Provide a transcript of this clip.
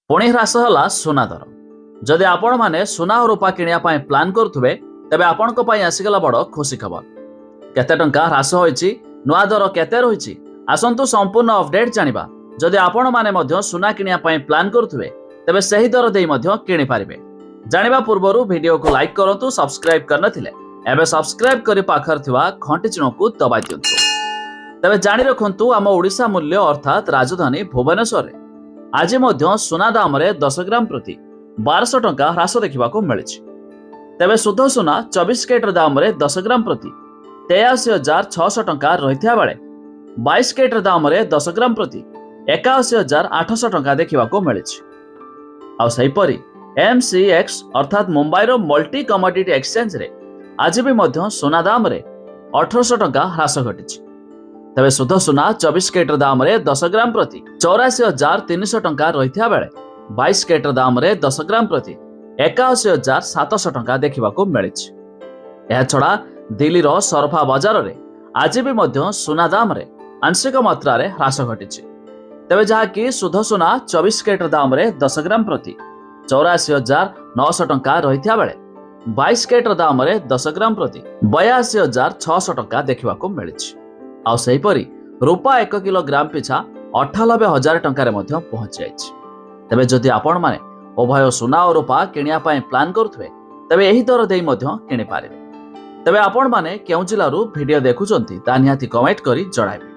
पुणी ह्रास है सुना दर। जदि आपण मैंने सुना और रूपा किनिया प्लान करुवे तेबे आपण आसीगला बड़ खुशी खबर। केते टंका ह्रास होईची, नुआ दर केते रहिची, आसंतु संपूर्ण अपडेट जानिबा। जदि आपण माने मध्य सुना किनिया प्लान करुवे तेबे सही दर देई मध्य किनि पारिबे। जानिबा पूर्वरु वीडियो को लाइक करंतु, सब्सक्राइब करनथिले एबे सब्सक्राइब करि पाखर थिबा घंटी चिन्ह को दबाइ दियंतु। तेबे जानि रखंतु आम ओडिशा मूल्य अर्थात राजधानी भुवनेश्वर रे आज मध्य सुना दाम रे 10 ग्राम प्रति 1200 टंका ह्रास देखा मिली। तेबे शुद्ध सुना 24 कैरेट दाम रे 10 ग्राम प्रति 83,600 टंका रही बेले 22 कैरेट दाम रे 10 ग्राम प्रति 81,800 टंका देखा मिली। आईपरी MCX अर्थात मुंबईर मल्टी कमोडिटी एक्सचेंज रे आज भी मध्य सुना दाम रे 1800 टंका ह्रास घटी। तेबे शुद्ध सुना 24 कैरेट दाम रे 10 ग्राम प्रति 84,300 टंका रही बेले 22 कैरेट दाम रे 10 ग्राम प्रति 81,700 टंका देखा मिली। यह छड़ा दिल्ली रो सरफा बाजार रे आज भी मध्य सुना दाम रे आंशिक मात्रा रे ह्रास घटी। तेबे जहाँकि शुद्ध सुना 24 कैरेट दाम रे 10 ग्राम प्रति 84,900 टंका रही बेले 22 कैरेट दाम रे 10 ग्राम प्रति 82,600 टंका देखा मिली। आईपरी रूपा 1 किलोग्राम पिछा 98,000 टंकार पहुंच जाए। तेबे जदि आपण माने उभय सुना और रूपा किनिया प्लान करुवे तेबे एही दर देई किनि पारिबे। तेबे आपण माने केउ जिल्लारू वीडियो देखुचंती ता निहाती कमेंट करी जणाइबे।